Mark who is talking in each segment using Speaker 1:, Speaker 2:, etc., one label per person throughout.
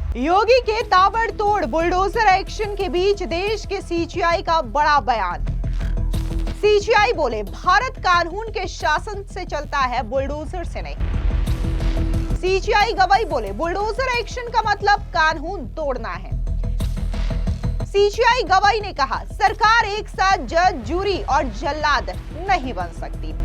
Speaker 1: योगी के ताबड़तोड़ bulldozer action के बीच देश के सीजीआई का बड़ा बयान। सीजीआई बोले, भारत कानून के शासन से चलता है, बुलडोजर से नहीं। सीजीआई गवाही बोले, बुलडोजर एक्शन का मतलब कानून तोड़ना है। सीजीआई गवाही ने कहा, सरकार एक साथ जज, जूरी और जल्लाद नहीं बन सकती।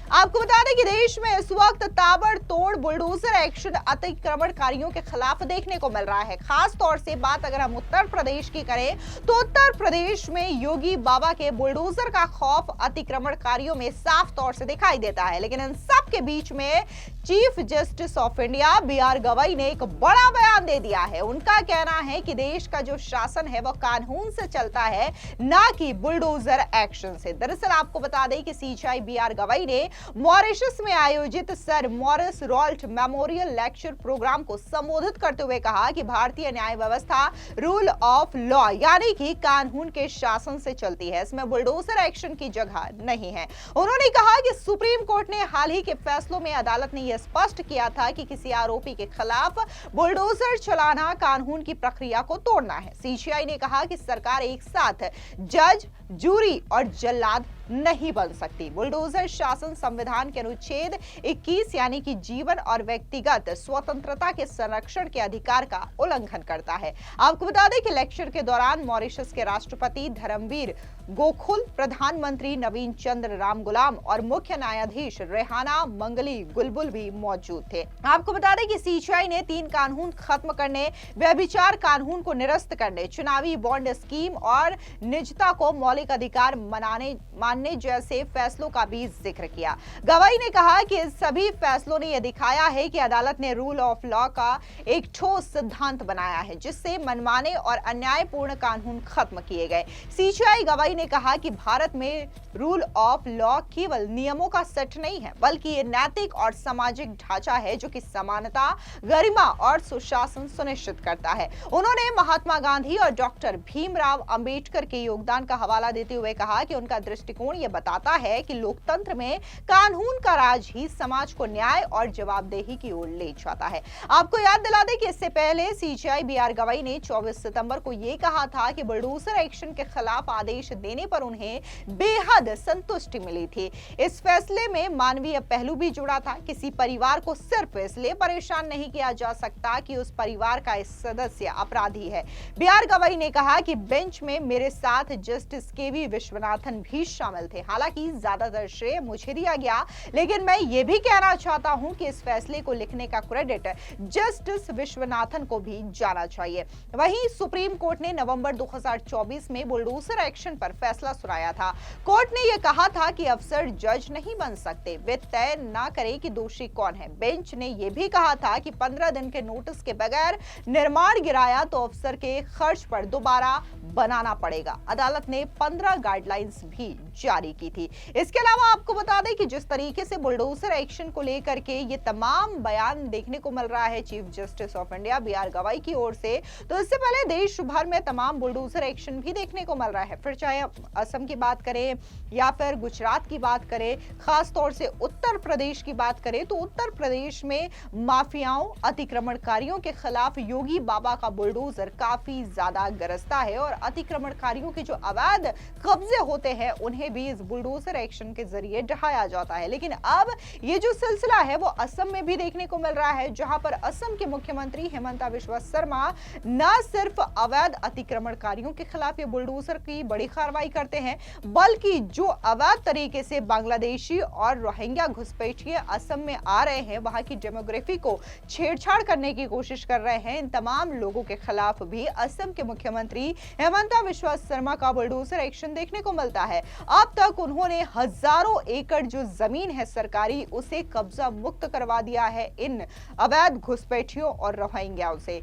Speaker 1: आपको बता दें कि देश में इस वक्त ताबड़तोड़ बुलडोजर एक्शन अतिक्रमणकारियों के खिलाफ देखने को मिल रहा है। खास तौर से बात अगर हम उत्तर प्रदेश की करें तो उत्तर प्रदेश में योगी बाबा के बुलडोजर का खौफ अतिक्रमणकारियों में साफ तौर से दिखाई देता है। लेकिन इन सब के बीच में chief justice of India B R. Gavai ने एक बड़ा बयान दे दिया है। उनका कहना है कि देश का जो शासन है वो कानून से चलता है, ना कि बुलडोजर एक्शन से। दरअसल आपको बता दें कि सीजीआई बी.आर. गवाई ने मॉरिशस में आयोजित sir Maurice Rault memorial lecture programme को संबोधित करते हुए कहा कि भारतीय न्याय व्यवस्था रूल ऑफ लॉ यानी कि कानून के शासन से चलती है, इसमें बुलडोजर एक्शन की जगह नहीं है। उन्होंने कहा कि सुप्रीम कोर्ट ने हाल ही के फैसलों में अदालत ने यह स्पष्ट किया था कि किसी आरोपी के खिलाफ बुलडोजर चलाना कानून की प्रक्रिया को तोड़ना है। सीजीआई ने कहा कि सरकार एक साथ जज, जूरी और जल्लाद नहीं बन सकती। बुलडोजर शासन संविधान के अनुच्छेद 21 यानी कि जीवन और व्यक्तिगत स्वतंत्रता के संरक्षण के अधिकार का उल्लंघन करता है। आपको बता दें कि लेक्चर के दौरान मॉरिशस के राष्ट्रपति धर्मवीर गोकुल, प्रधानमंत्री नवीन चंद्र रामगुलाम और मुख्य न्यायाधीश रेहाना मंगली गुलबुल भी मौजूद थे। आपको बता दें कि सीजीआई ने 3 कानून खत्म करने, व्यभिचार कानून को निरस्त करने, चुनावी बॉन्ड स्कीम और निजता को मौलिक अधिकार मानने जैसे फैसलों का भी जिक्र किया। गवाई ने कहा कि इस सभी फैसलों ने यह दिखाया है कि अदालत ने रूल ऑफ लॉ का एक ठोस सिद्धांत बनाया है, जिससे मनमाने और अन्यायपूर्ण कानून खत्म किए गए। सीजीआई गवाई ने कहा कि भारत में रूल ऑफ लॉ केवल नियमों का सेट नहीं है, बल्कि ये नैतिक और सामाजिक ढांचा है जो कि समानता, गरिमा और सुशासन सुनिश्चित करता है। उन्होंने महात्मा गांधी और डॉक्टर भीमराव अंबेडकर के योगदान का हवाला देते हुए कहा कि उनका दृष्टिकोण यह बताता है कि लोकतंत्र में कानून का राज ही समाज को न्याय और जवाबदेही की ओर ले जाता है। आपको याद दिला दें कि इससे पहले सीजीआई बी.आर. गवाई ने 24 सितंबर को यह कहा था कि बुलडोजर एक्शन के खिलाफ आदेश देने पर उन्हें बेहद संतुष्टि मिली थी। इस फैसले में मानवीय पहलू भी जुड़ा था। किसी परिवार को सिर्फ इसलिए परेशान नहीं किया जा सकता कि उस परिवार का एक सदस्य अपराधी है। बी.आर. गवाई ने कहा कि बेंच में मेरे साथ जस्टिस के.वी. विश्वनाथन भी शामिल थे। हालांकि ज्यादातर श्रेय मुझे दिया गया, लेकिन मैं ये भी कहना चाहता हूं कि इस फैसले को लिखने का क्रेडिट जस्टिस विश्वनाथन को भी जाना चाहिए। वहीं सुप्रीम कोर्ट ने नवंबर 2024 में बुलडोजर एक्शन पर फैसला सुनाया था। कोर्ट ने यह कहा था कि अफसर जज नहीं बन सकते, वे तय ना करें कि दोषी कौन है। बेंच ने यह भी कहा था कि 15 दिन के नोटिस के बगैर निर्माण गिराया तो अफसर के खर्च पर दोबारा बनाना पड़ेगा। अदालत ने 15 गाइडलाइंस भी जारी की थी। इसके अलावा आपको बता दें कि जिस तरीके से बुलडोजर एक्शन को लेकर के ये तमाम बयान देखने को मिल रहा है chief justice of India B R. Gavai की ओर से, तो इससे पहले देश भर में तमाम बुलडोजर एक्शन भी देखने को मिल रहा है। फिर चाहे असम की बात करें या फिर गुजरात की बात करें, खास तौर से उत्तर प्रदेश की बात करें तो उत्तर प्रदेश में माफियाओं, अतिक्रमणकारियों के खिलाफ योगी बाबा का बुलडोजर काफी ज्यादा गरजता है और अतिक्रमणकारियों के जो अवैध कब्जे होते हैं उन्हें भी इस बुलडोजर एक्शन के जरिए ढहाया जाता है। लेकिन अब ये जो सिलसिला है वो असम में भी देखने को मिल रहा है, जहां पर असम के मुख्यमंत्री हेमंता बिस्वा शर्मा न सिर्फ अवैध अतिक्रमणकारियों के खिलाफ ये बुलडोजर की बड़ी कार्रवाई करते हैं, बल्कि जो अवैध तरीके से बांग्लादेशी और रोहिंग्या घुसपैठिए असम में आ रहे हैं, वहां की डेमोग्राफी को छेड़छाड़ करने की कोशिश कर रहे हैं, इन तमाम लोगों के खिलाफ भी असम के मुख्यमंत्री हेमंता बिस्वा शर्मा का बुलडोजर एक्शन देखने को मिलता है। अब तक उन्होंने हजारों एकड़ जो जमीन है सरकारी, उसे कब्जा मुक्त करवा दिया है इन अवैध घुसपैठियों और रोहिंग्याओं से।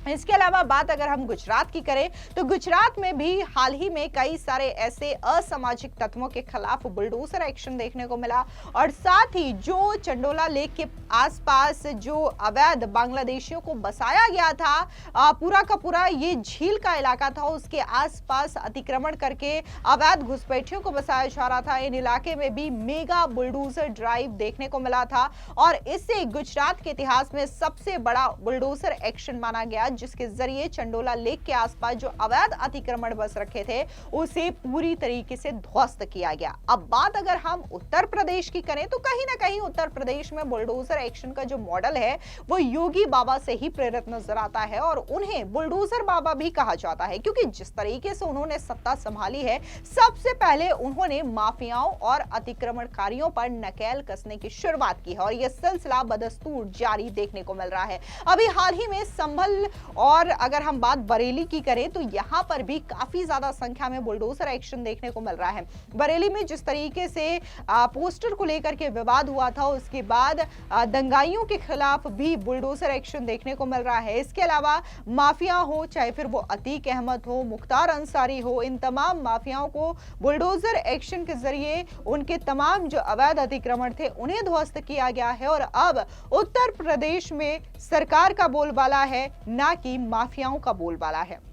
Speaker 1: इसके अलावा बात अगर हम गुजरात की करें तो गुजरात में भी हाल ही में कई सारे ऐसे असामाजिक तत्वों के खिलाफ बुलडोजर एक्शन देखने को मिला और साथ ही जो चंडोला लेक के आसपास जो अवैध बांग्लादेशियों को बसाया गया था, पूरा का पूरा ये झील का इलाका था, उसके आसपास अतिक्रमण करके अवैध घुसपैठियों को बसाया जा रहा था। इन इलाके में भी मेगा बुलडोजर ड्राइव देखने को मिला था और इसे गुजरात के इतिहास में सबसे बड़ा बुलडोजर एक्शन माना गया, जिसके जरिए चंडोला लेक के आसपास जो अवैध अतिक्रमण बस रखे थे उसे पूरी तरीके से ध्वस्त किया गया। अब बात अगर हम उत्तर प्रदेश की करें तो कहीं ना कहीं उत्तर प्रदेश में बुलडोजर एक्शन का जो मॉडल है वो योगी बाबा से ही प्रेरित नजर आता है और उन्हें बुलडोजर बाबा भी कहा जाता है, क्योंकि जिस तरीके से उन्होंने सत्ता संभाली है, सबसे पहले उन्होंने माफियाओं और अतिक्रमणकारियों पर नकेल कसने की शुरुआत की है और यह सिलसिला बदस्तूर जारी देखने को मिल रहा है। अभी हाल ही में संभल और अगर हम बात बरेली की करें तो यहां पर भी काफी ज्यादा संख्या में बुलडोजर एक्शन देखने को मिल रहा है। बरेली में जिस तरीके से पोस्टर को लेकर के विवाद हुआ था, उसके बाद दंगाइयों के खिलाफ भी बुलडोजर एक्शन देखने को मिल रहा है। इसके अलावा माफिया हो, चाहे फिर वो अतीक अहमद हो, मुख्तार अंसारी हो, इन तमाम माफियाओं को बुलडोजर एक्शन के जरिए उनके तमाम जो अवैध अतिक्रमण थे उन्हें ध्वस्त किया गया है और अब उत्तर प्रदेश में सरकार का बोलबाला है, ना कि माफियाओं का बोलबाला है।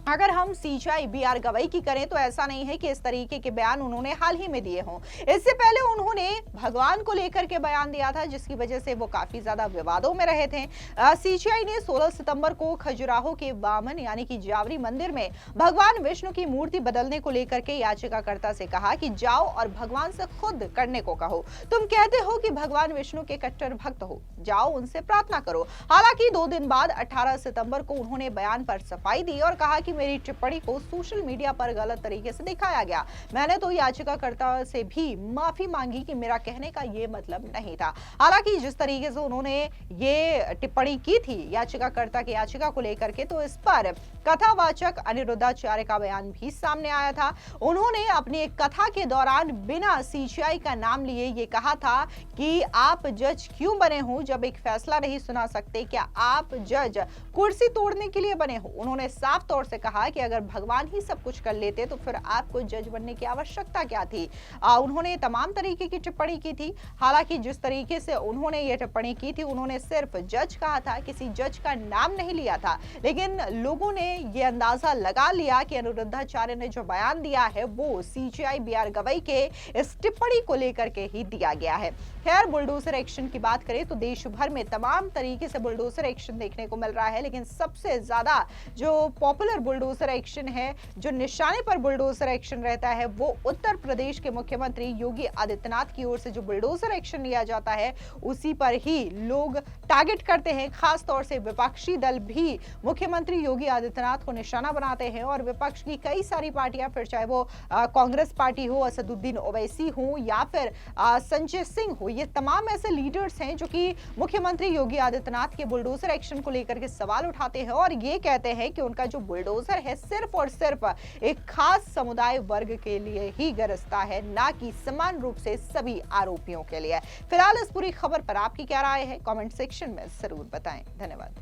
Speaker 1: अगर हम सीएचआई बीआर गवई की करें तो ऐसा नहीं है कि इस तरीके के बयान उन्होंने हाल ही में दिए हों। इससे पहले उन्होंने भगवान को लेकर के बयान दिया था, जिसकी वजह से वो काफी ज्यादा विवादों में रहे थे। सीएचआई ने 16 सितंबर को खजुराहो के वामन यानी कि जावरी मंदिर में भगवान विष्णु की मूर्ति बदलने को लेकर के याचिकाकर्ता से कहा कि जाओ और भगवान से खुद करने को कहो। तुम कहते हो कि भगवान विष्णु के कट्टर भक्त हो, जाओ उनसे प्रार्थना करो। हालांकि 2 दिन बाद 18 सितंबर को उन्होंने बयान पर सफाई दी और कहा कि मेरी टिप्पणी को सोशल मीडिया पर गलत तरीके से दिखाया गया। मैंने तो याचिकाकर्ता से भी माफी मांगी कि मेरा कहने का ये मतलब नहीं था। हालांकि जिस तरीके से उन्होंने ये टिप्पणी की थी याचिकाकर्ता की याचिका को लेकर के, तो इस पर कथावाचक अनिरुद्धाचार्य का बयान भी सामने आया था। उन्होंने अपनी एक कथा के दौरान बिना सीएचआई का नाम लिए ये कहा था कि आप जज क्यों बने हो जब एक फैसला नहीं सुना सकते? क्या आप जज कुर्सी तोड़ने के लिए बने हो? उन्होंने साफ तौर से कहा कि अगर भगवान ही सब कुछ कर लेते तो फिर आपको जज बनने की आवश्यकता क्या थी? उन्होंने तमाम तरीके की टिप्पणी की थी। हालांकि जिस तरीके से उन्होंने ये टिप्पणी की थी, उन्होंने सिर्फ जज कहा था, किसी जज का नाम नहीं लिया था, लेकिन लोगों ने ये अंदाजा लगा लिया कि अनिरुद्धाचार्य ने जो बयान दिया है वो सीएचआई बीआर गवई के इस टिप्पणी को लेकर के ही दिया गया है। खैर, बुलडोजर एक्शन की बात करें तो देश भर में तमाम तरीके से बुलडोजर एक्शन देखने को मिल रहा है, लेकिन सबसे ज्यादा जो पॉपुलर बुलडोजर एक्शन है, जो निशाने पर बुलडोजर एक्शन रहता है, वो उत्तर प्रदेश के मुख्यमंत्री योगी आदित्यनाथ की ओर से जो बुलडोजर एक्शन लिया जाता है उसी पर ही लोग टारगेट करते हैं। खास तौर से विपक्षी दल भी मुख्यमंत्री योगी आदित्यनाथ को निशाना बनाते हैं और विपक्ष की कई सारी पार्टियां, फिर चाहे वो कांग्रेस पार्टी हो, असदुद्दीन ओवैसी हो या फिर संजय सिंह हो, ये तमाम ऐसे लीडर्स हैं जो कि मुख्यमंत्री योगी आदित्यनाथ के बुलडोजर एक्शन को लेकर के सवाल उठाते हैं और ये कहते हैं कि उनका जो बुलडोजर है सिर्फ और सिर्फ एक खास समुदाय वर्ग के लिए ही गरजता है, ना कि समान रूप से सभी आरोपियों के लिए। फिलहाल इस पूरी खबर पर आपकी क्या राय है? कमेंट सेक्शन में जरूर बताएं। धन्यवाद।